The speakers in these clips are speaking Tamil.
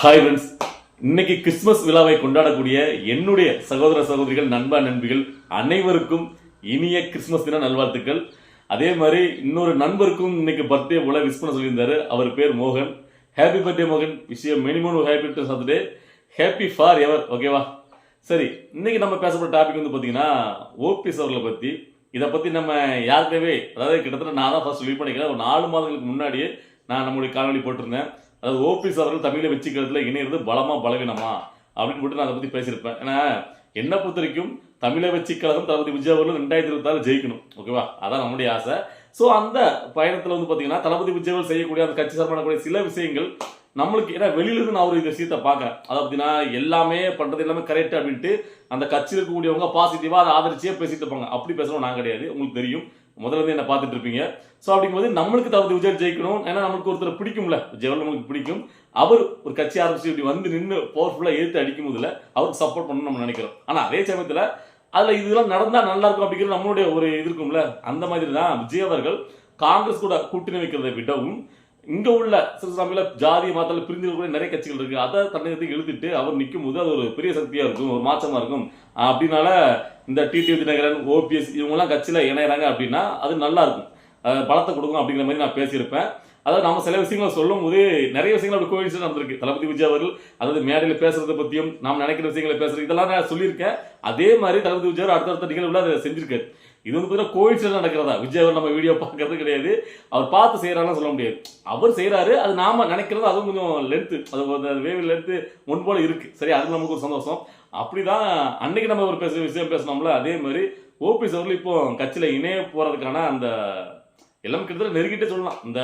ஹாய் ஃப்ரெண்ட்ஸ், இன்னைக்கு கிறிஸ்துமஸ் விழாவை கொண்டாடக்கூடிய என்னுடைய சகோதர சகோதரிகள், நண்பா நண்பிகள் அனைவருக்கும் இனிய கிறிஸ்துமஸ் தின நல்வாழ்த்துக்கள். அதே மாதிரி இன்னொரு நண்பருக்கும் இன்னைக்கு பர்த்டே போல விஷ் பண்ண சொல்லியிருந்தாரு. அவர் பேர் மோகன். ஹாப்பி பர்த்டே மோகன், விஷயம் minimum happy returns of the day, happy forever. ஓகேவா? சரி, இன்னைக்கு நம்ம பேசப்பட்ட டாபிக் வந்து பார்த்தீங்கன்னா ஓபிஎஸ் அவர்களை பற்றி. இதை பற்றி நம்ம யாருக்கவே, அதாவது கிட்டத்தட்ட நான் தான் ஃபர்ஸ்ட் ரிலீவ் பண்ணிக்கிறேன். ஒரு 4 மாதங்களுக்கு முன்னாடியே நான் நம்மளுடைய காணொலி போட்டிருந்தேன். அதாவது ஓபிஎஸ் அவர்கள் தமிழை வச்சுக்கிறதுல இணையிறது பலமா பலவீனமா அப்படின்னு போட்டு நான் அதை பற்றி பேசியிருப்பேன். ஏன்னா என்னை பொறுத்த வரைக்கும் தமிழை வச்சு கழகம் தளபதி விஜய் அவர்கள் 2026 ஜெயிக்கணும். ஓகேவா? அதான் நம்முடைய ஆசை. ஸோ அந்த பயணத்தில் வந்து பார்த்தீங்கன்னா தளபதி விஜய் அவர்கள் செய்யக்கூடிய அந்த கட்சி சார்பான சில விஷயங்கள் நம்மளுக்கு, ஏன்னா வெளியிலிருந்து நான் ஒரு இந்த விஷயத்தை பார்க்குறேன். அதாவது பார்த்தீங்கன்னா எல்லாமே பண்ணுறது எல்லாமே கரெக்ட் அப்படின்ட்டு அந்த கட்சியில் இருக்கக்கூடியவங்க பாசிட்டிவாக அதை ஆதரிச்சே பேசிட்டு இருப்பாங்க. அப்படி பேசணும் நான் கிடையாது, உங்களுக்கு தெரியும். முதல்ல இருந்து என்ன பார்த்துட்டு இருப்பீங்க. ஸோ அப்படிங்கும்போது நம்மளுக்கு தளபதி விஜய் ஜெயிக்கணும். ஏன்னா நம்மளுக்கு ஒருத்தர் பிடிக்கும்ல, விஜய் நம்மளுக்கு பிடிக்கும். அவர் ஒரு கட்சி ஆரம்பிச்சு இப்படி வந்து நின்று பவர்ஃபுல்லாக ஏற்று அடிக்கும் போதுல அவருக்கு சப்போர்ட் பண்ணணும்னு நம்ம நினைக்கிறோம். ஆனால் அதே சமயத்தில் அதில் இதெல்லாம் நடந்தால் நல்லா இருக்கும் அப்படிங்கிறது நம்மளுடைய ஒரு இது இருக்கும்ல. அந்த மாதிரி தான் விஜய் அவர்கள் காங்கிரஸ் கூட கூட்டணி வைக்கிறதை விடவும் இங்க உள்ள சிறுசாமியில ஜாதி மதத்தில் பிரிஞ்சு கூட நிறைய கட்சிகள் இருக்கு. அதை தன்னகத்துக்கு இழுத்துட்டு அவர் நிற்கும் போது அது ஒரு பெரிய சக்தியா இருக்கும், ஒரு மாற்றமா இருக்கும். அப்படின்னால இந்த டிடிவி தினகரன், ஓபிஎஸ் இவங்கெல்லாம் கட்சியில இணையறாங்க அப்படின்னா அது நல்லா இருக்கும், பலத்தை கொடுக்கும் அப்படிங்கிற மாதிரி நான் பேசியிருப்பேன். அதாவது நம்ம சில விஷயங்களை சொல்லும் போது நிறைய விஷயங்கள் அப்படி கோயின்சிடன்ஸ் நடந்திருக்கு. தளபதி விஜய் அவர்கள் அதாவது மேடையில் பேசுறதை பத்தியும் நாம் நினைக்கிற விஷயங்களை பேசுறது இதெல்லாம் நான் சொல்லியிருக்கேன். அதே மாதிரி தளபதி விஜய் அடுத்தடுத்த நிகழ்வுல அதை செஞ்சிருக்காரு. இது வந்து பார்த்தீங்கன்னா கோயின்சிடன்ஸ் நடக்கிறதா? விஜய் அவர் நம்ம வீடியோ பார்க்கறது கிடையாது, அவர் பார்த்து செய்யறாருன்னு சொல்ல முடியாது. அவர் செய்யறாரு, அது நாம நினைக்கிறது அதுவும் கொஞ்சம் லென்த்து, அது வேவ் லென்த்து முன்போல இருக்கு. சரி, அது நமக்கு ஒரு சந்தோஷம். அப்படிதான் அன்னைக்கு நம்ம ஒரு விஷயம் பேசணும்ல, அதே மாதிரி ஓபிஎஸ் அவர்கள் இப்போ கட்சியில இணைய போறதுக்கான அந்த எல்லாம் கிட்டத்தட்ட நெருங்கிட்டே சொல்லலாம். இந்த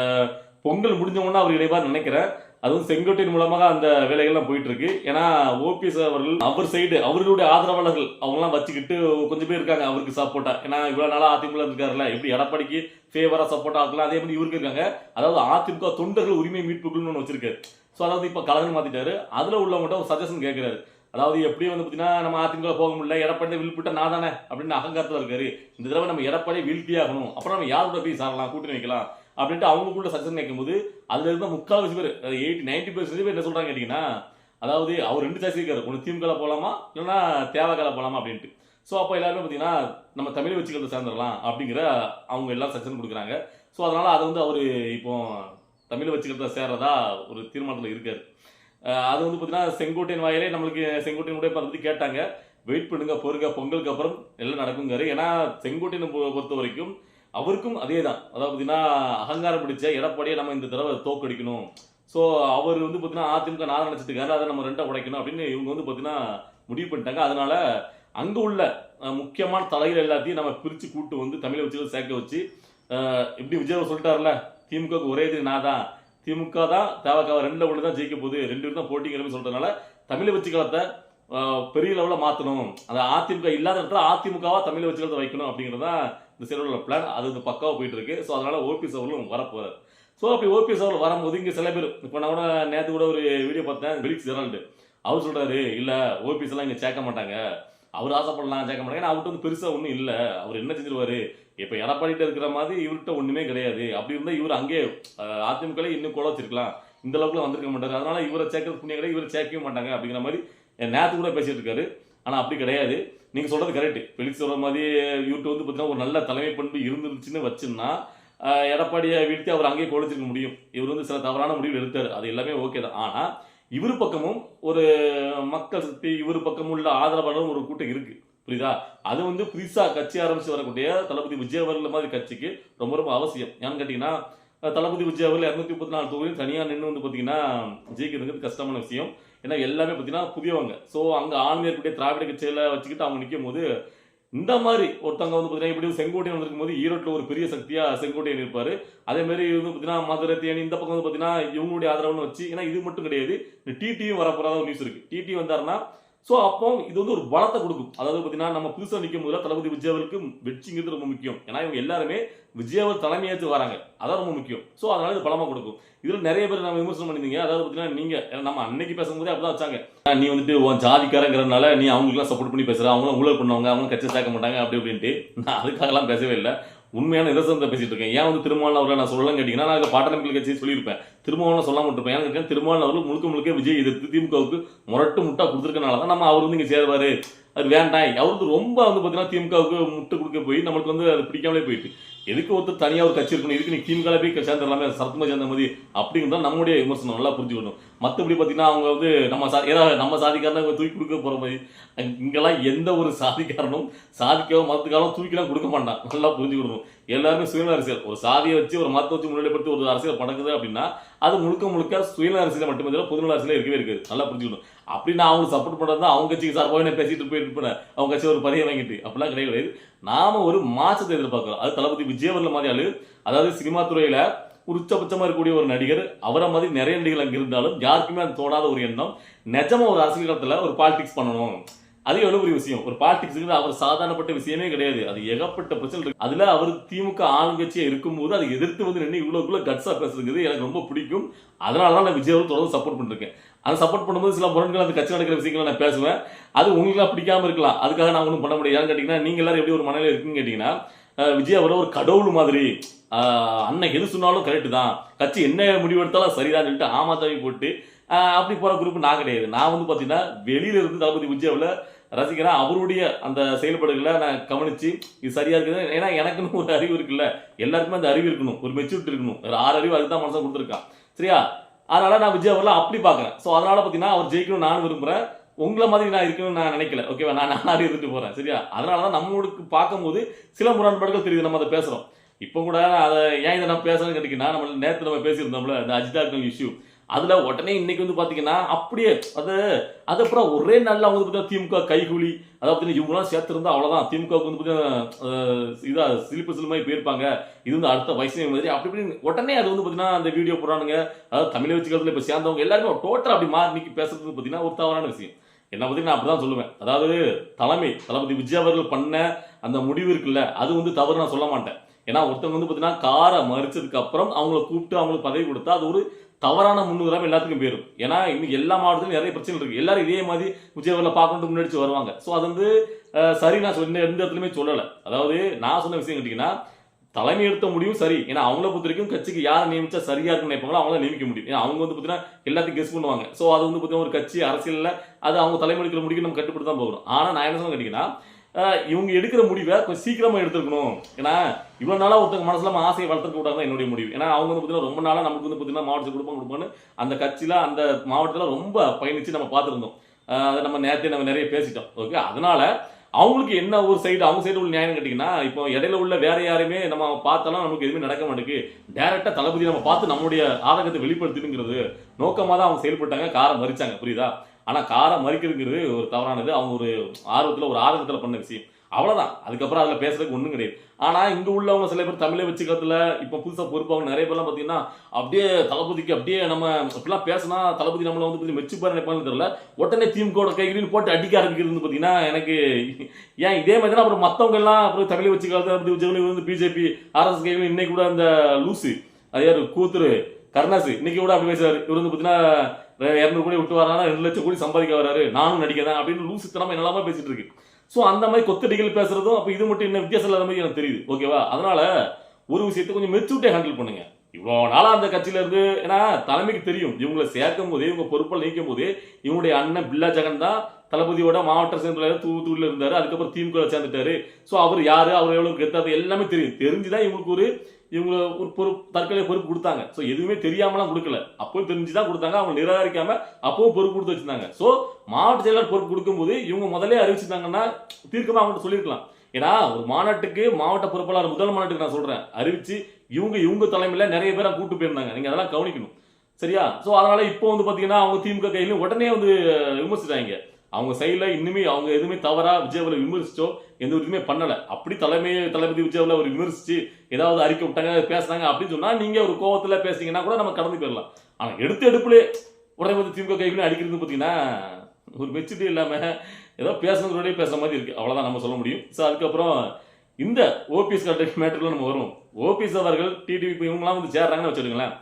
பொங்கல் முடிஞ்சவொன்னா அவர் இணைவார் நினைக்கிறேன். அதுவும் செங்கோட்டையின் மூலமாக அந்த வேலைகள்லாம் போயிட்டு இருக்கு. ஏன்னா ஓபிஎஸ் அவர்கள் அவர் சைடு அவர்களுடைய ஆதரவாளர்கள் அவங்கலாம் வச்சுக்கிட்டு கொஞ்சம் பேர் இருக்காங்க அவருக்கு சப்போர்ட்டா. ஏன்னா இவ்வளவு நாளா அதிமுக இருக்காருல்ல, எப்படி எடப்பாடிக்கு ஃபேவரா சப்போர்ட்டா இருக்கலாம், அதே மாதிரி இவருக்கு இருக்காங்க. அதாவது அதிமுக தொண்டர்கள் உரிமை மீட்புக்குள்னு ஒன்று வச்சிருக்காரு. ஸோ அதாவது இப்போ கலந்து மாத்திட்டாரு. அதுல உள்ளவங்கள்ட்ட ஒரு சஜஷன் கேட்கிறாரு. அதாவது எப்படியும் வந்து பார்த்தீங்கன்னா நம்ம அதிமுக போக முடியல, எடப்பாடி வீழ்பிட்ட நான் தானே அப்படின்னு அகங்காரத்தில் இருக்காரு. இந்த தடவை நம்ம எடப்பாடி வீழ்த்தியாகணும், அப்புறம் நம்ம யாரோட போய் சாரலாம், கூட்டணி வைக்கலாம் அப்படின்ட்டு அவங்களுக்குள்ள சஜஷன் கேட்கும்போது அதுல இருந்த 3/4 பேர், 90% பேர் என்ன சொல்றாங்க கேட்டீங்கன்னா, அதாவது அவர் 2 சாய்ஸ் இருக்காரு, ஒன்று திமுக போகலாமா இல்லைன்னா தேவகால போகலாமா அப்படின்ட்டு. ஸோ அப்போ எல்லாருமே பார்த்தீங்கன்னா நம்ம தமிழை வச்சுக்கிறத சேர்ந்துடலாம் அப்படிங்கிற அவங்க எல்லாம் சஜஷன் கொடுக்குறாங்க. ஸோ அதனால அதை வந்து அவர் இப்போ தமிழை வச்சுக்கிறத சேர்றதா ஒரு தீர்மானத்தில் இருக்காரு. அது வந்து பார்த்தீங்கன்னா செங்கோட்டையன் வாயிலே நம்மளுக்கு செங்கோட்டையனுடைய பற்றி கேட்டாங்க. வெயிட் பண்ணுங்க, பொறுங்க, பொங்கலுக்கு அப்புறம் எல்லாம் நடக்குங்காரு. ஏன்னா செங்கோட்டையனை பொறுத்த வரைக்கும் அவருக்கும் அதே தான். அதாவது பார்த்தீங்கன்னா அகங்காரம் பிடிச்ச எடப்பாடியை நம்ம இந்த தடவை தோக்கடிக்கணும். ஸோ அவர் வந்து பார்த்தீங்கன்னா அதிமுக 4 நினைச்சிட்டு அதை நம்ம 2 உடைக்கணும் அப்படின்னு இவங்க வந்து பார்த்தீங்கன்னா முடிவு பண்ணிட்டாங்க. அதனால அங்கே உள்ள முக்கியமான தலைகள் எல்லாத்தையும் நம்ம பிரித்து கூட்டு வந்து தமிழை வச்சு சேர்க்க வச்சு, இப்படி விஜய் சொல்லிட்டாருல, திமுகவுக்கு ஒரே இது நான் தான், திமுக தான் தேவகாவை 2ல் 1 தான் ஜெயிக்க போகுது, 2 பேரும் தான் போட்டிங்கிற மாதிரி சொல்றதுனால தமிழை வச்சு காலத்தை பெரிய லெவலில் மாற்றணும். அந்த அதிமுக இல்லாத இடத்துல அதிமுகவா தமிழை வச்சு காலத்தை வைக்கணும் அப்படிங்கிறது தான் இந்த செயலோட பிளான். அது இந்த பக்காவாக போயிட்டு இருக்கு. ஸோ அதனால ஓபிஎஸ் அவர்களும் வரப்போறாரு. ஸோ அப்படி ஓபிஎஸ் அவர்கள் வரும்போது இங்கே சில பேர், இப்போ நான் கூட நேற்று கூட ஒரு வீடியோ பார்த்தேன், பெலிக்ஸ் ஜெரால்டு அவர் சொல்றாரு, இல்லை ஓபிஎஸ் எல்லாம் இங்கே சேர்க்க மாட்டாங்க, அவர் ஆசைப்படலாம் சேர்க்க மாட்டாங்க, ஏன்னா அவர்கிட்ட வந்து பெருசாக ஒன்றும் இல்லை, அவர் என்ன செஞ்சிருவாரு, இப்போ எடப்பாடிட்ட இருக்கிற மாதிரி இவர்கிட்ட ஒன்றுமே கிடையாது, அப்படி இருந்தால் இவர் அங்கே அதிமுக இன்னும் கூட வச்சிருக்கலாம், இந்த அளவுக்குலாம் வந்திருக்க மாட்டாரு, அதனால இவரை சேர்க்கறது புண்ணிய கிடையாது, இவரை சேர்க்கவே மாட்டாங்க அப்படிங்கிற மாதிரி நேற்று கூட பேசிட்டு இருக்காரு. ஆனால் அப்படி கிடையாது. நீங்க சொல்றது கரெக்ட். பெலிக்ஸ் சொல்ற மாதிரி இவர்கிட்ட வந்து பார்த்தீங்கன்னா ஒரு நல்ல தலைமை பண்பு இருந்துருச்சுன்னு வச்சுன்னா எடப்பாடியை வீழ்த்தி அவர் அங்கேயே கொலைச்சிருக்க முடியும். இவர் வந்து சில தவறான முடிவு எடுத்தார், அது எல்லாமே ஓகே தான். ஆனால் இவர் பக்கமும் ஒரு மக்கள் சக்தி, இவர் பக்கமும் உள்ள ஆதரவாளரும் ஒரு கூட்டம் இருக்கு, புரியுதா? அது வந்து புதுசா கட்சி ஆரம்பிச்சு வரக்கூடிய தளபதி விஜய் அவர்கள் மாதிரி கட்சிக்கு ரொம்ப ரொம்ப அவசியம். ஏன்னு கேட்டீங்கன்னா தளபதி விஜய் அவர்கள் 234 தொகுதியும் தனியாக நின்று வந்து பார்த்தீங்கன்னா ஜெயிக்கிறதுக்கு கஷ்டமான விஷயம். ஏன்னா எல்லாமே பார்த்தீங்கன்னா புதியவங்க. ஸோ அங்கே ஆளுநர் திராவிட கட்சியில வச்சுக்கிட்டு அவங்க நிற்கும் போது இந்த மாதிரி ஒருத்தவங்க வந்து பார்த்தீங்கன்னா இப்படி செங்கோட்டையன் வந்திருக்கும் போது ஈரோட்டில் ஒரு பெரிய சக்தியா செங்கோட்டையன் இருப்பாரு. அதே மாதிரி வந்து பார்த்தீங்கன்னா மதுரை, தேனி இந்த பக்கம் வந்து பார்த்தீங்கன்னா இவங்களுடைய ஆதரவுன்னு வச்சு, ஏன்னா இது மட்டும் கிடையாது, இந்த டிடியும் வரப்போறாத ஒரு நியூஸ் இருக்கு. டிடி வந்தாருன்னா ஸோ அப்போ இது வந்து ஒரு பலத்தை கொடுக்கும். அதாவது பார்த்தீங்கன்னா நம்ம புதுசாக நிற்கும் போது தளபதி விஜய் அவர்களுக்கு வெற்றிங்கிறது ரொம்ப முக்கியம். ஏன்னா இவங்க எல்லாருமே விஜய் அவர் தலைமையேற்று வராங்க, அதான் ரொம்ப முக்கியம். ஸோ அதனால இது பலமாக கொடுக்கும். இதில் நிறைய பேர் நம்ம விமர்சனம் பண்ணியிருந்தீங்க. அதாவது பார்த்தீங்கன்னா நீங்க நம்ம அன்னைக்கு பேசும்போதே அப்படிதான் வச்சாங்க, நீ வந்துட்டு உன் ஜாதிக்காரங்கிறதுனால நீ அவங்களுக்குலாம் சப்போர்ட் பண்ணி பேசுற, அவங்களும் ஊழல் பண்ணுவாங்க, அவங்க கட்சி சேர்க்க மாட்டாங்க அப்படி அப்படின்ட்டு. நான் அதுக்காகலாம் பேசவே இல்லை. உண்மையான நிதர்சனத்தை பேசிட்டு இருக்கேன். ஏன் வந்து திருமாவளவன் அவர்களை நான் சொல்லலாம் கேட்டீங்கன்னா, நான் பாட்டாளி மக்கள் கட்சி சொல்லியிருப்பேன். திருமாவளவன் சொல்லாம விட்டுருப்பேன். ஏன்னு கேட்டீங்கன்னா, திருமாவளவன் அவர்கள் முழுக்க முழுக்க விஜய் எதிர்த்து திமுகவுக்கு முரட்டு முட்டா கொடுத்துருக்கனால தான் நம்ம அவர் வந்து இங்க சேருவாரு, அது வேண்டாம், அவருக்கு ரொம்ப வந்து பார்த்தீங்கன்னா திமுகவுக்கு முட்டு கொடுக்க போய் நம்மளுக்கு வந்து அது பிடிக்காமலே போயிட்டு, எதுக்கு ஒருத்தர் தனியாக ஒரு கட்சி இருக்கணும், இதுக்கு நீ திமுக போய் சேர்ந்துடலாமே, சரத்மா சேர்ந்த மாதிரி அப்படிங்கிறத நம்முடைய விமர்சனம் நல்லா புரிஞ்சுக்கணும். மற்றபடி பார்த்தீங்கன்னா அவங்க வந்து ஏதாவது நம்ம சாதிக்காரனை தூக்கி கொடுக்க போகிற மாதிரி இங்கெல்லாம் எந்த ஒரு சாதிக்காரனும் சாதிக்கவோ மதத்துக்காரனும் தூக்கிலாம் கொடுக்க மாட்டான். நல்லா புரிஞ்சுக்கணும். எல்லாருமே சுயநல அரசியல், ஒரு சாதியை வச்சு ஒரு மதத்தை வச்சு முன்னிலைப்படுத்தி ஒரு அரசியல் நடக்குது அப்படின்னா அது முழுக்க முழுக்க சுயநல அரசியல் மட்டுமே தவிர பொதுநல அரசியல் இருக்கவே இருக்குது. நல்லா புரிஞ்சுக்கணும். அப்படி நான் அவங்களுக்கு சப்போர்ட் பண்ணுறது அவங்க கட்சிக்கு சார்பாக பேசிட்டு போயிட்டு இருப்பேன், அவங்க கட்சி ஒரு பதவியை வாங்கிட்டு அப்படிலாம் கிடையாது. நாம ஒரு மாற்றத்தை எதிர்பார்க்கிறோம். அது தளபதி விஜயவர்ல மாதிரி ஆளு, அதாவது சினிமா துறையில ஒரு உச்சபட்சமா இருக்கக்கூடிய ஒரு நடிகர், அவரை மாதிரி நிறைய நடிகர்கள் அங்கே இருந்தாலும் யாருக்குமே அது தோணாத ஒரு எண்ணம், நிஜமா ஒரு அரசியல் காலத்துல ஒரு பாலிடிக்ஸ் பண்ணணும், அது எவ்வளவு பெரிய விஷயம். ஒரு பாலிடிக்ஸ் அவர் சாதாரணப்பட்ட விஷயமே கிடையாது. அது ஏகப்பட்ட பிரச்சனை இருக்கு. அதுல அவர் திமுக ஆளுங்கட்சியா இருக்கும்போது அதை எதிர்த்து வந்து நின்று இவ்வளவுக்குள்ள கட்ஸா பேசுறது எனக்கு ரொம்ப பிடிக்கும். அதனாலதான் நான் விஜய் தொடர்ந்து சப்போர்ட் பண்ணிருக்கேன். அதை சப்போர்ட் பண்ணும்போது சில முரண்கள் அந்த கட்சி நடக்கிற விஷயங்களை நான் பேசுவேன். அது உங்களுக்கு பிடிக்காம இருக்கலாம், அதுக்காக நான் ஒன்றும் பண்ண முடியாது. கேட்டீங்கன்னா நீங்க எல்லாரும் எப்படி ஒரு மனநிலை இருக்குன்னு கேட்டீங்கன்னா, விஜய் அவரை ஒரு கடவுள் மாதிரி, அண்ணன் எது சொன்னாலும் கரெக்டு தான், கட்சி என்ன முடிவெடுத்தாலும் சரிதான் சொல்லிட்டு ஆமாத்தாவி போட்டு அப்படி போற குரூப் நான் கிடையாது. நான் வந்து பாத்தீங்கன்னா வெளியில இருந்து தளபதி விஜயாவில் ரசிக்கிறேன். அவருடைய அந்த செயல்பாடுகளை நான் கவனிச்சு இது சரியா இருக்குது. ஏன்னா எனக்குன்னு ஒரு அறிவு இருக்குல்ல, எல்லாருக்குமே அந்த அறிவு இருக்கணும், ஒரு மெச்சூரிட்டி இருக்கணும். ஒரு 6 அறிவு அதுதான் மனசா கொடுத்துருக்கான், சரியா? அதனால நான் விஜய் அவர்லாம் அப்படி பாக்குறேன். ஸோ அதனால பாத்தீங்கன்னா அவர் ஜெயிக்கணும் நானும் விரும்புறேன். உங்களை மாதிரி நான் இருக்கணும்னு நான் நினைக்கல, ஓகேவா? நான் நானே இருந்துட்டு போறேன், சரியா? அதனாலதான் நம்மளுக்கு பார்க்கும்போது சில முரண்பாடுகள் தெரியுது. நம்ம அதை பேசுறோம். இப்போ கூட அதை ஏன் இதை நம்ம பேசுறேன்னு கேட்டீங்கன்னா, நம்ம நேற்று நம்ம பேசியிருந்தோம்ல இந்த அஜிதாக்கள் இஷ்யூ, அதுல உடனே இன்னைக்கு வந்து பாத்தீங்கன்னா அப்படியே அது அப்புறம் ஒரே நாள்ல அவங்க வந்து திமுக கைகூலி, அதாவது இவங்கலாம் சேர்த்திருந்தா அவ்வளவுதான், திமுகவுக்கு வந்து பாத்தீங்கன்னா இதா சிலிப்பு சிலுமாய் போயிருப்பாங்க, இது வந்து அடுத்த வயசு மாதிரி அப்படி இப்படி உடனே அது வந்து பாத்தீங்கன்னா அந்த வீடியோ போடுறானுங்க. அதாவது தமிழை வச்சுக்கிறதுல இப்ப சேர்ந்தவங்க எல்லாருமே டோட்டல் அப்படி மாறி நிக்கி பேசுறது பாத்தீங்கன்னா ஒரு தவறான விஷயம். என்ன பத்தி நான் அப்படிதான் சொல்லுவேன். அதாவது தளபதி விஜய் அவர்கள் பண்ண அந்த முடிவு இருக்குல்ல, அது வந்து தவறு நான் சொல்ல மாட்டேன். ஏன்னா ஒருத்தவங்க வந்து பாத்தீங்கன்னா காரை மறிச்சதுக்கு அப்புறம் அவங்களை கூப்பிட்டு அவங்களுக்கு பதவி கொடுத்தா அது ஒரு தவறான முன்னுதாரணம் எல்லாத்துக்கும் போயிடும். ஏன்னா இன்னைக்கு எல்லா மாவட்டத்திலும் நிறைய பிரச்சனை இருக்கு. எல்லாரும் இதே மாதிரி விஜயவர்ல பார்க்கணும் முன்னாடி வருவாங்க. ஸோ அது வந்து சரி நான் எந்த இடத்துலயுமே சொல்லலை. அதாவது நான் சொன்ன விஷயம் கேட்டீங்கன்னா, தலைமை எடுத்த முடியும் சரி. ஏன்னா அவங்கள பொறுத்த வரைக்கும் கட்சிக்கு யாரை நியமிச்சா சரியா இருக்குன்னு நினைப்பாங்களோ அவங்கள நியமிக்க முடியும். ஏன்னா அவங்க வந்து பார்த்தீங்கன்னா எல்லாத்தையும் கெஸ் பண்ணுவாங்க. ஸோ அது வந்து பார்த்தீங்கன்னா ஒரு கட்சி அரசியலில் அது அவங்க தலைமை எடுக்கிற முடிவு நம்ம கட்டுப்பட்டு தான் போகணும். ஆனால் நான் என்ன சொல்ல கேட்டீங்கன்னா, இவங்க எடுக்கிற முடிவை கொஞ்சம் சீக்கிரமா எடுத்துருக்கணும். ஏன்னா இவ்வளவு நாளா ஒருத்தங்க மனசுல ஆசையை வளர்த்துக்க கூடாது என்னுடைய முடிவு. ஏன்னா அவங்க வந்து பார்த்தீங்கன்னா ரொம்ப நாளா நமக்கு வந்து பார்த்தீங்கன்னா மாவட்டத்தில் கொடுப்பான்னு அந்த கட்சியில அந்த மாவட்டத்தில் ரொம்ப பயணிச்சு நம்ம பார்த்துருந்தோம். அதை நம்ம நேரத்தை நம்ம நிறைய பேசிட்டோம். ஓகே, அதனால அவங்களுக்கு என்ன ஒரு சைடு அவங்க சைடு உள்ள நியாயம் கேட்டீங்கன்னா, இப்போ இடையில உள்ள வேற யாருமே நம்ம பார்த்தாலும் நமக்கு எதுவுமே நடக்க மாட்டேங்குது. டைரக்டா தளபதி நம்ம பார்த்து நம்மளுடைய ஆதங்கத்தை வெளிப்படுத்தணுங்கிறது நோக்கமா தான் அவங்க செயல்பட்டாங்க, காரை மறிச்சாங்க, புரியுதா? ஆனா காரை மறிக்கிறதுங்கிறது ஒரு தவறானது. அவங்க ஒரு ஆர்வத்துல பண்ண விஷயம், அவ்வளவுதான். அதுக்கப்புறம் அதுல பேசுறதுக்கு ஒண்ணும் கிடையாது. ஆனா இங்க உள்ளவங்க சில பேர் தமிழை வச்சுக்கிறதுல இப்ப புதுசா பொறுப்பாங்க நிறைய பேர்லாம் பாத்தீங்கன்னா, அப்படியே தளபதிக்கு அப்படியே நம்ம இப்படிலாம் பேசினா தளபதி நம்மள வந்து கொஞ்சம் மெச்சுப்பாரு நினைப்பாங்கன்னு தெரியல, உடனே திமுக கைகளில் போட்டு அடிக்க ஆரம்பிக்கிறது பாத்தீங்கன்னா எனக்கு ஏன் இதே மாதிரி தான். அப்புறம் மத்தவங்க எல்லாம் அப்புறம் தமிழை வச்சுக்கிறது விஜய் வந்து பிஜேபி RSS கைகள் இன்னைக்கு கூட அந்த லூசு அது யாரு கூத்துரு கருணாசு இன்னைக்கு கூட அப்படி பேசுறாரு. இவர் வந்து பாத்தீங்கன்னா 200 கோடி விட்டு வரானா 2 லட்சம் கோடி சம்பாதிக்க வராரு, நானும் நடிக்கிறேன் அப்படின்னு லூசுத்தனமா என்னெல்லாமா பேசிட்டு இருக்கு. ஸோ அந்த மாதிரி கொத்தடிகள் பேசுறதும் அப்ப இது மட்டும் என்ன வித்தியாசம் இல்லாத மாதிரி எனக்கு தெரியுது, ஓகேவா? அதனால ஒரு விஷயத்தை கொஞ்சம் மெச்சூரிட்டியா ஹேண்டில் பண்ணுங்க. இவ்வளோ நாளா அந்த கட்சியில இருந்து, ஏன்னா தலைமைக்கு தெரியும் இவங்களை சேர்க்கும் போதே இவங்க பொறுப்பால் நீக்கும் போதே இவங்களுடைய அண்ணன் பில்லா ஜெகன் தான் தளபதியோட மாவட்ட சேர்ந்து தூத்துக்குடியில் இருந்தாரு. அதுக்கப்புறம் திமுக சேர்ந்துட்டாரு. ஸோ அவர் யாரு, அவர் எவ்வளவு கெத்தாது எல்லாமே தெரியும். தெரிஞ்சுதான் இவங்களுக்கு இவங்க ஒரு தற்கொலை பொறுப்பு கொடுத்தாங்க. ஸோ எதுவுமே தெரியாமலாம் கொடுக்கல, அப்பவும் தெரிஞ்சுதான் கொடுத்தாங்க. அவங்க நிராகரிக்காம அப்பவும் பொறுப்பு கொடுத்து வச்சிருந்தாங்க. ஸோ மாவட்ட செயலாளர் பொறுப்பு கொடுக்கும்போது இவங்க முதலே அறிவிச்சிருந்தாங்கன்னா தீர்க்கமா அவங்கள்ட்ட சொல்லியிருக்கலாம். ஏன்னா ஒரு மாநாட்டுக்கு மாவட்ட பொறுப்பாளர் முதல் மாநாட்டுக்கு நான் சொல்றேன் அறிவிச்சு இவங்க தலைமையில நிறைய பேரை கூட்டு போயிருந்தாங்க. நீங்க அதெல்லாம் கவனிக்கணும், சரியா? ஸோ அதனால இப்போ வந்து பாத்தீங்கன்னா அவங்க திமுக கையிலும் உடனே வந்து விமர்சிட்டாங்க. அவங்க சைட்ல இன்னுமே அவங்க எதுவுமே தவறா விஜயவரை விமர்சிச்சோ எந்த இதுவுமே பண்ணல. அப்படி தளபதி விஜயவரை அவர் விமர்சிச்சு ஏதாவது அறிக்கை விட்டாங்க பேசுனாங்க அப்படின்னு சொன்னா நீங்க ஒரு கோவத்துல பேசுறீங்கன்னா கூட நம்ம கடந்து போயிடலாம். ஆனா எடுப்புலே உடனே வந்து திமுக கையிலும் அடிக்கிறது பாத்தீங்கன்னா ஒரு மெச்சூரிட்டி இல்லாம ஏதோ பேசுறதோடய பேசுற மாதிரி இருக்கு, அவ்வளவுதான் நம்ம சொல்ல முடியும். ஸோ அதுக்கப்புறம் இந்த ஓபிஎஸ் மேட்டர்ல நம்ம வரும். ஓபிஎஸ் அவர்கள் டிடிவி இவங்கலாம் வந்து சேர்றாங்கன்னு வச்சுருங்களேன்.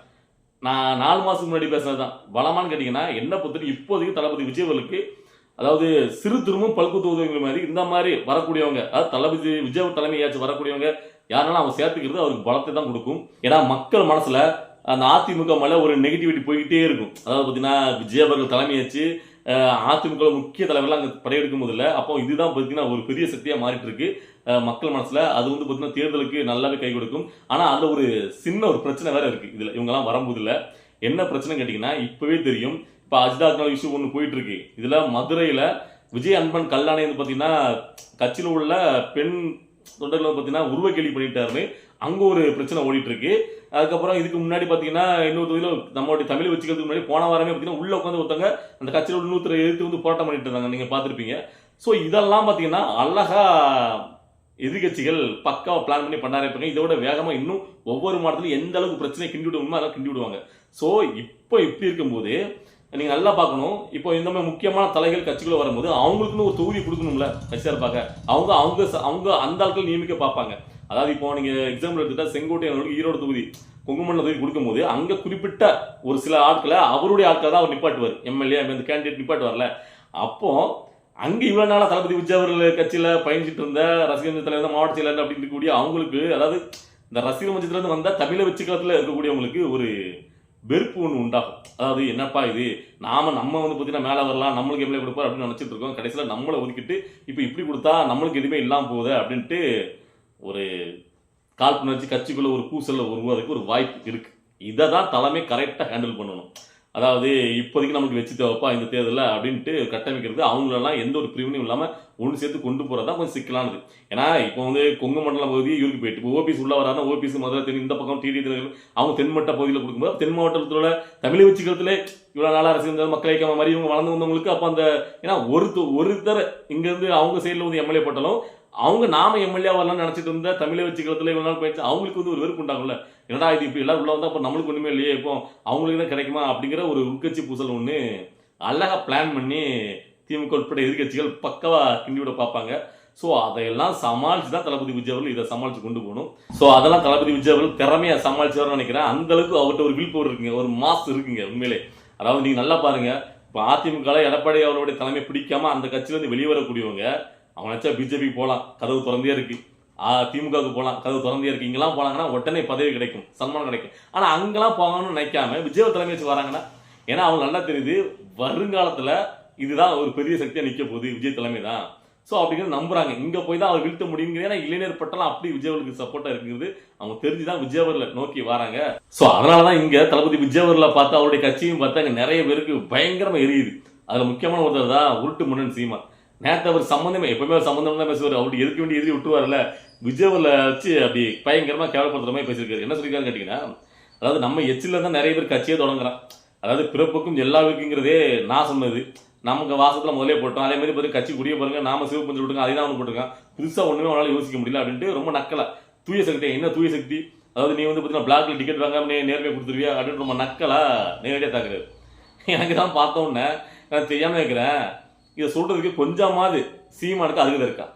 நான் 4 மாசத்துக்கு முன்னாடி பேசுனதுதான் பலமானு கேட்டீங்கன்னா, என்ன பொறுத்தவரைக்கும் இப்போதைக்கு தளபதி விஜயவர்களுக்கு, அதாவது சிறு திரும்பும் பல்குத்து உதவிகள் மாதிரி இந்த மாதிரி வரக்கூடியவங்க, அதாவது தளபதி விஜய் தலைமையாச்சும் வரக்கூடியவங்க யாருனாலும் அவங்க சேர்த்துக்கிறது அவருக்கு பலத்தை தான் கொடுக்கும். ஏன்னா மக்கள் மனசுல அந்த அதிமுக மேல ஒரு நெகட்டிவிட்டி போய்கிட்டே இருக்கும். அதாவது பார்த்தீங்கன்னா விஜய் அவர்கள் தலைமையேற்று அதிமுக முக்கிய தலைவர்கள் அங்கே படையெடுக்கும் போது இல்லை, அப்போ இதுதான் பார்த்தீங்கன்னா ஒரு பெரிய சக்தியாக மாறிட்டு இருக்கு மக்கள் மனசுல. அது வந்து பார்த்தீங்கன்னா தேர்தலுக்கு நல்லாவே கை கொடுக்கும். ஆனால் அதில் ஒரு சின்ன ஒரு பிரச்சனை வேற இருக்கு. இதில் இவங்கெல்லாம் வரும்போது இல்லை என்ன பிரச்சனை கேட்டிங்கன்னா இப்பவே தெரியும். இப்போ அஜிதாத்ம இஷ்யூ ஒன்று போயிட்டு இருக்கு. இதில் மதுரையில் விஜய் அன்பன் கல்லாணை வந்து பார்த்தீங்கன்னா கட்சியில் உள்ள பெண் தொண்டர்கள் பார்த்தீங்கன்னா உருவ கேள்வி பண்ணிட்டாருன்னு அங்கே ஒரு பிரச்சனை ஓடிட்டு இருக்கு. அதுக்கப்புறம் இதுக்கு முன்னாடி பார்த்தீங்கன்னா இன்னொரு தொகுதியில் நம்மளுடைய தமிழ் வச்சுக்கிறதுக்கு முன்னாடி போன வாரமே பார்த்தீங்கன்னா உள்ள உட்காந்து ஒருத்தவங்க அந்த கட்சியில் உள்ள இன்னொருத்தரை எதிர்த்து வந்து போராட்டம் பண்ணிட்டு இருந்தாங்க, நீங்கள் பார்த்துருப்பீங்க. ஸோ இதெல்லாம் பார்த்தீங்கன்னா அழகா எதிர்கட்சிகள் பக்காவை பிளான் பண்ணி பண்ணாருப்பாங்க. இதோட வேகமாக இன்னும் ஒவ்வொரு மாவட்டத்திலும் எந்த அளவுக்கு பிரச்சனை கிண்டி விடுவோமோ அதெல்லாம் கிண்டி விடுவாங்க. ஸோ இப்போ இப்படி இருக்கும்போது நீங்கள் நல்லா பார்க்கணும். இப்போ இந்த மாதிரி முக்கியமான தலைகள் கட்சிக்குள்ள வரும்போது அவங்களுக்குன்னு ஒரு தொகுதி கொடுக்கணும்ல கட்சியார் பார்க்க. அவங்க அவங்க அவங்க அந்த ஆட்கள் நியமிக்க பார்ப்பாங்க. அதாவது இப்போ நீங்கள் எக்ஸாம்பிள் எடுத்துட்டா செங்கோட்டையன் ஈரோடு தொகுதி கொங்குமண்டல தொகுதி கொடுக்கும்போது அங்கே குறிப்பிட்ட ஒரு சில ஆட்களை அவருடைய ஆட்களை தான் அவர் நிப்பாட்டுவார். எம்எல்ஏ அந்த கேண்டிடேட் நிப்பாட்டுவார்ல. அப்போ அங்கே இவ்வளோ நாளாக தளபதி விஜய் அவர்கள் கட்சியில் பயணிச்சுட்டு இருந்த ரசிகர் தலைவர் மாவட்ட செயலர் அப்படின்னு இருக்கக்கூடிய அவங்களுக்கு, அதாவது இந்த ரசிகர் மன்றத்திலேருந்து வந்த தமிழை வச்சுக்கிறதுல இருக்கக்கூடியவங்களுக்கு ஒரு வெறுப்பு ஒன்று உண்டாகும். அதாவது என்னப்பா இது, நம்ம வந்து பார்த்தீங்கன்னா மேலே வரலாம், நம்மளுக்கு எம்எல்ஏ கொடுப்பார் அப்படின்னு நினச்சிட்டு இருக்கோம். கடைசியில் நம்மளை ஒதுக்கிட்டு இப்போ இப்படி கொடுத்தா நம்மளுக்கு எதுவுமே இல்லாமல் போகுது அப்படின்ட்டு ஒரு காழ்ப்புணர்ச்சி கட்சிக்குள்ள ஒரு பூசல்ல உருவாதுக்கு ஒரு வாய்ப்பு இருக்கு. இதை தான் தலைமை கரெக்டாக ஹேண்டில் பண்ணணும். அதாவது இப்போதைக்கு நமக்கு வச்சு தேவைப்பா இந்த தேர்தலில் அப்படின்ட்டு கட்டமைக்கிறது, அவங்களெல்லாம் எந்த ஒரு பிரிவினையும் இல்லாமல் ஒன்று சேர்த்து கொண்டு போகிறது தான் கொஞ்சம் சிக்கலானது. ஏன்னா இப்போ வந்து கொங்கு மண்டலம் பகுதி இவருக்கு போயிட்டு இப்போ ஓபிஎஸ் உள்ள வராதுன்னா ஓபிஎஸ் மதுரை தென் இந்த பக்கம் டிடி அவங்க தென்மட்ட பகுதியில் கொடுக்கும்போது தென் மாவட்டத்தில் தமிழ் வச்சுக்கிறதுல இவ்வளோ நாளாக அரசியல் மக்கள் ஐக்கிய மாதிரி இவங்க வளர்ந்து வந்தவங்களுக்கு அப்போ அந்த ஏன்னா ஒருத்தர் இங்கேருந்து அவங்க சைடில் வந்து எம்எல்ஏ போட்டாலும் அவங்க நாம எம்எல்ஏ வரலாம்னு நினைச்சிட்டு இருந்த தமிழை வச்சுக்கிறதுல இவ்வளோ நாள் போயிடுச்சு அவங்களுக்கு வந்து ஒரு வெறுப்பு உண்டாகும்ல. என்னடா இது இப்படி எல்லாரும் உள்ள வந்தா அப்போ நம்மளுக்கு ஒன்றுமே இல்லையே, இப்போ அவங்களுக்கு தான் கிடைக்குமா அப்படிங்கிற ஒரு உட்கட்சி பூசல் ஒன்று அழகா பிளான் பண்ணி திமுக உட்பட எதிர்கட்சிகள் பக்கவா கிண்டி விட பார்ப்பாங்க. ஸோ அதையெல்லாம் சமாளிச்சு தான் தளபதி விஜய் அவர்கள் இதை சமாளிச்சு கொண்டு போகணும். ஸோ அதெல்லாம் தளபதி விஜய் அவர்கள் திறமையா சமாளிச்சாருன்னு நினைக்கிறேன். அந்த அளவுக்கு அவர்கிட்ட ஒரு வில் பவர் இருக்குங்க, ஒரு மாஸ் இருக்குங்க உண்மையிலே. அதாவது நீங்க நல்லா பாருங்க, இப்போ அதிமுக எடப்பாடி அவருடைய தலைமை பிடிக்காம அந்த கட்சியிலிருந்து வெளிவரக்கூடியவங்க அவங்க நினச்சா பிஜேபிக்கு போகலாம், கதவு திறந்தே இருக்கு. திமுகவுக்கு போகலாம், கதவு திறந்தே இருக்கு. இங்கெல்லாம் போனாங்கன்னா உடனே பதவி கிடைக்கும், சன்மானம் கிடைக்கும். ஆனால் அங்கெல்லாம் போகணும்னு நினைக்காம விஜய் தலைமை வச்சு வராங்கன்னா, ஏன்னா அவங்க நல்லா தெரியுது வருங்காலத்தில் இதுதான் ஒரு பெரிய சக்தியாக நிற்க போகுது விஜய் தலைமை தான். ஸோ அப்படிங்கிறது நம்புறாங்க. இங்கே போய் தான் அவர் வீழ்த்த முடியுங்கிறது. ஏன்னா இளைஞர் பட்டெல்லாம் அப்படி விஜய் அவர்களுக்கு சப்போர்ட்டாக இருக்கிறது அவங்க தெரிஞ்சு தான் விஜய் அவர்களை நோக்கி வராங்க. ஸோ அதனால தான் இங்கே தளபதி விஜய் அவர்களை பார்த்து அவருடைய கட்சியும் பார்த்தா அங்கே நிறைய பேருக்கு பயங்கரமாக எரியுது. அதில் முக்கியமான ஒருத்தர் தான் உருட்டு மன்னன் சீமான். நேற்று அவர் சம்பந்தமே எப்பவுமே சம்பந்தம் தான் பேசுவார். அவருடைய எதுக்கு வேண்டிய எதிரி விட்டுருவார்ல, விஜய்ல வச்சு அப்படி பயங்கரமா கேவலப்படுத்துற மாதிரி பேசியிருக்காரு. என்ன சொல்லியிருக்காரு கேட்டீங்கன்னா, அதாவது நம்ம எச்சில தான் நிறைய பேர் கட்சியே தொடங்குறான். அதாவது பிறப்புக்கும் எல்லாருக்குங்கிறதே நான் சொன்னது, நமக்கு வாசத்துல முதலே போட்டோம். அதே மாதிரி பாருங்க கட்சி குடிய பாருங்க, நாம சிவப்பு பஞ்சு விட்டுருக்கோம், அதே தான் ஒன்று போட்டிருக்கான். புதுசா ஒண்ணுமே அவனால யோசிக்க முடியல அப்படின்ட்டு ரொம்ப நக்கலா தூய சக்தி. என்ன தூய சக்தி, அதாவது நீ வந்து பார்த்தீங்கன்னா பிளாக்ல டிக்கெட் வாங்காம நேர்மையாக கொடுத்துருவியா அப்படின்னு ரொம்ப நக்கலா நேரடியாக தாக்குறாரு. எனக்கு தான் பார்த்தோன்னே நான் தெரியாம இருக்கிறேன், இதை சொல்றதுக்கு கொஞ்சமாவது சீமானுக்கு அருகதை இருக்கா?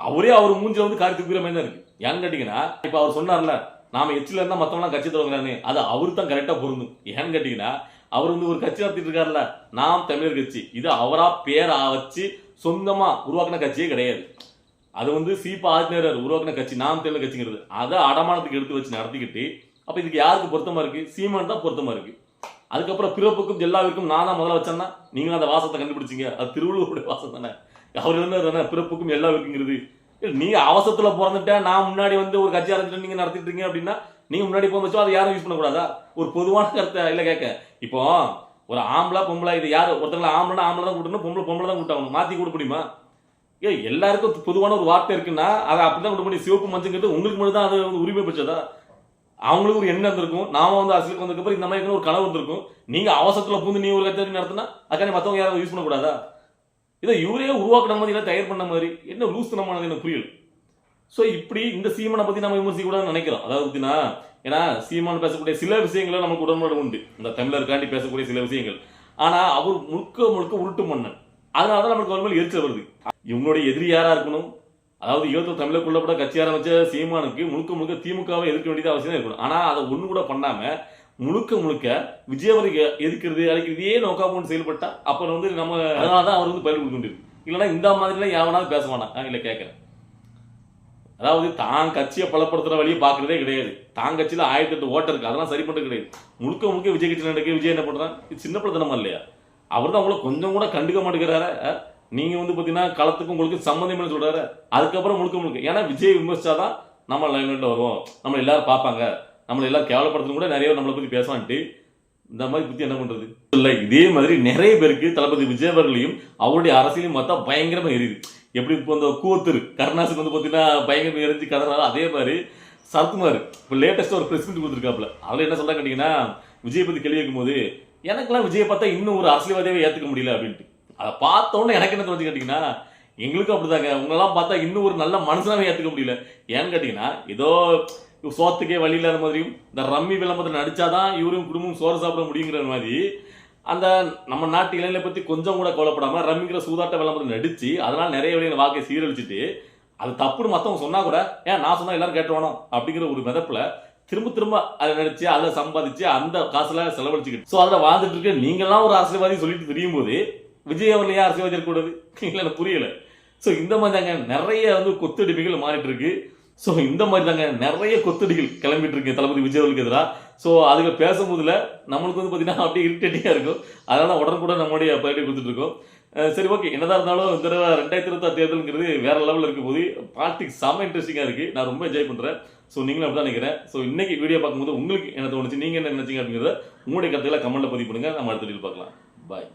அவரே அவர் மூஞ்சில வந்து காரி தூக்குற மாதிரி தான் இருக்கு. ஏன்னு கேட்டீங்கன்னா, இப்ப அவர் சொன்னார்ல நாம எச்சில இருந்தா மத்தவங்க கட்சி தொடங்குறாரு, அது அவரு தான் கரெக்டா பொருந்தும். ஏன்னு கேட்டீங்கன்னா, அவர் வந்து ஒரு கட்சி நடத்திட்டு இருக்காருல்ல, நாம் தமிழர் கட்சி, இது அவரா பேரா வச்சு சொந்தமா உருவாக்கின கட்சியே கிடையாது. அது வந்து சீபா ஆதித்யநாதர் உருவாக்கின கட்சி நாம் தமிழர் கட்சிங்கிறது. அதை அடமானத்துக்கு எடுத்து வச்சு நடத்திக்கிட்டு அப்ப இதுக்கு யாருக்கு பொருத்தமா இருக்கு? சீமான் தான் பொருத்தமா இருக்கு. அதுக்கப்புறம் பிறப்புக்கும் எல்லாருக்கும் நான் தான் முதல்ல வச்சேன்னா நீங்களும் அந்த வாசத்தை கண்டுபிடிச்சிங்க. அது திருவள்ளுவருடைய வாசம் தானே. அவர் என்ன பிறப்புக்கும் எல்லாருக்குங்கிறது, நீங்க அவசரத்துல பிறந்துட்டா நான் முன்னாடி வந்து ஒரு கட்சி ஆரம்பிச்சு நீங்க நடத்திட்டு இருக்கீங்க அப்படின்னா நீங்க முன்னாடி போக வச்சோம் அதை யாரும் யூஸ் பண்ணக்கூடாதா? ஒரு பொதுவான கருத்தை இல்ல கேட்க. இப்போ ஒரு ஆம்பளை பொம்பளை இது யாரு ஒருத்தங்களை ஆம்பளை ஆம்பளை தான் கூட்டணும், பொம்பளை பொம்பளை தான் கூட்டணும், மாத்தி கூட முடியுமா? எல்லாருக்கும் பொதுவான ஒரு வார்த்தை இருக்குன்னா அதை அப்படிதான் கூட்ட முடியும். சிவப்பு மஞ்சங்கிறது உங்களுக்கு மட்டும் தான் அது உரிமை பெற்றதா? அவங்களுக்கு ஒரு எண்ணம் இருந்திருக்கும். நாம வந்து அரசியலுக்கு வந்ததுக்கப்புறம் இந்த மாதிரி ஒரு கனவு இருந்திருக்கும். நீங்க அவசரத்துல பூந்து நீ ஒரு கட்சி நடத்தினா அக்கா மத்தவங்க யாரும் யூஸ் பண்ணக்கூடாதா? இதை இவரே உருவாக்கின மாதிரி இல்லை தயார் பண்ண மாதிரி என்ன லூஸ் தனமானது எனக்கு புரியல. ஸோ இப்படி இந்த சீமானை பத்தி நம்ம விமர்சிக்க கூட நினைக்கிறோம். அதாவது பார்த்தீங்கன்னா, ஏன்னா சீமான் பேசக்கூடிய சில விஷயங்கள நமக்கு உடன்பாடு உண்டு, இந்த தமிழருக்காண்டி பேசக்கூடிய சில விஷயங்கள். ஆனா அவர் முழுக்க முழுக்க உருட்டு மன்னன். அதனாலதான் நமக்கு ஒரு எரிச்சல் வருது. இவங்களுடைய எதிரி யாரா இருக்கணும்? அதாவது ஈழத்தில் தமிழக்குள்ள கூட கட்சி ஆரம்பிச்ச சீமானுக்கு முழுக்க முழுக்க திமுகவை எதிர்க்க வேண்டியது அவசியம் இருக்கணும். ஆனா அதை ஒண்ணு கூட பண்ணாம முழுக்க முழுக்க விஜயவருக்கு எதிர்க்கிறது அழைக்கிறதே நோக்காம செயல்பட்டா அப்புறம் வந்து நம்ம அதனாலதான் அவர் வந்து பயிர் கொடுத்துட்டு இல்லைன்னா இந்த மாதிரிலாம் யாவனாவது பேச வேணாம். இல்ல கேட்கிறேன். அதாவது தான் கட்சியை பலப்படுத்துற வழியை பார்க்கறதே கிடையாது. தான் கட்சியில 1008 ஓட்டர் இருக்கு, அதெல்லாம் சரி பண்றது கிடையாது. முழுக்க முழுக்க விஜய் கட்சியில் நடக்க விஜய் என்ன பண்றான்? இது சின்ன பிள்ளைத்தனமா இல்லையா? அவர் தான் உங்களை கொஞ்சம் கூட கண்டுக்க மாட்டேங்கிறாரு. நீங்க வந்து பாத்தீங்கன்னா களத்துக்கும் உங்களுக்கு சம்மந்தம் சொல்றாரு. அதுக்கப்புறம் முழுக்க முழுக்க ஏன்னா விஜய் விமர்சிச்சாதான் நம்ம லைன்ல வருவோம், நம்ம எல்லாரும் பார்ப்பாங்க, நம்மளை எல்லாரும் கேவலப்படுத்தணும் கூட நிறைய நம்மளை பத்தி பேசலான்ட்டு இந்த மாதிரி பத்தி என்ன பண்றது இல்ல. இதே மாதிரி நிறைய பேருக்கு தளபதி விஜய் அவர்களையும் அவருடைய அரசியலையும் பார்த்தா பயங்கரமா எரியுது. எப்படி இப்போ இந்த கூத்தர் கருணாசுக்கு வந்து பாத்தீங்கன்னா பயங்கரமா எரிஞ்சு கதறாரு, அதே மாதிரி சரத்குமார் இப்போ லேட்டஸ்டா ஒரு பிரஸ் மீட் கொடுத்துருக்காப்ல. அதுல என்ன சொல்றாங்க கேட்டீங்கன்னா, விஜய் பத்தி கேள்வி கேட்கும் போது எனக்கெல்லாம் விஜய் பார்த்தா இன்னும் ஒரு அரசியல்வாதியாவே ஏத்துக்க முடியல அப்படின்ட்டு. அதை பார்த்த உடனே எனக்கு என்ன தோணுச்சு கேட்டீங்கன்னா, எங்களுக்கும் அப்படிதாங்க, உங்களெல்லாம் பார்த்தா இன்னும் ஒரு நல்ல மனுஷனாவே ஏத்துக்க முடியல. ஏன்னு கேட்டீங்கன்னா, ஏதோ சோத்துக்கே வழி இல்லாத மாதிரியும் இந்த ரம்மி விளம்பரத்தில் நடிச்சாதான் இவரும் குடும்பம் சோறு சாப்பிட முடியுங்கிற மாதிரி அந்த நம்ம நாட்டு இளைஞர்களை பத்தி கொஞ்சம் கூட கவலைப்படாம ரம்மிங்கிற சூதாட்ட விளம்பரம் நடிச்சு அதனால நிறைய வழியில வாக்கை சீரழிச்சிட்டு அது தப்புன்னு மத்தவங்க சொன்னா கூட ஏன் நான் சொன்னா எல்லாரும் கேட்டுவானோ அப்படிங்கிற ஒரு மிதப்புல திரும்ப திரும்ப அதை நடிச்சு அதை சம்பாதிச்சு அந்த காசுல செலவழிச்சுக்கிட்டு சோ அதுல வாழ்ந்துட்டு இருக்க நீங்கெல்லாம் ஒரு அரசியல்வாதி சொல்லிட்டு தெரியும் போது விஜய் அவர்கள் ஏன் அரசியல்வாதி இருக்கக்கூடாது? இல்ல எனக்கு புரியல. சோ இந்த மாதிரி தாங்க நிறைய வந்து கொத்தடிமைகள் மாறிட்டு இருக்கு. ஸோ இந்த மாதிரி தாங்க நிறைய கொத்தடிகள் கிளம்பிட்டு இருக்கு தளபதி விஜய் அவர்களுக்கு எதிராக. ஸோ அதுக்கு பேசும்போதுல நம்மளுக்கு வந்து பார்த்தீங்கன்னா அப்படியே இரிட்டேட்டிங்காக இருக்கும். அதனால உடனுக்குடன் நம்மளுடைய பயிற்சி கொடுத்துட்டு இருக்கோம். சரி, ஓகே, என்னதான் இருந்தாலும் இந்த தடவை 2026 தேர்தலுங்கிறது வேற லெவலில் இருக்கும் போது பாலிடிக்ஸ் செம்ம இன்ட்ரெஸ்டிங்காக இருக்கு. நான் ரொம்ப என்ஜாய் பண்ணுறேன். ஸோ நீங்களும் அப்படி தான் நினைக்கிறேன். ஸோ இன்னைக்கு வீடியோ பார்க்கும்போது உங்களுக்கு என்ன தோணுச்சு, நீங்க என்ன நினைச்சீங்க அப்படிங்கிறத உங்களுடைய கருத்துக்களை கமெண்ட்ல பதிவு பண்ணுங்க. நம்ம அடுத்த வீடியோ பார்க்கலாம். பாய்.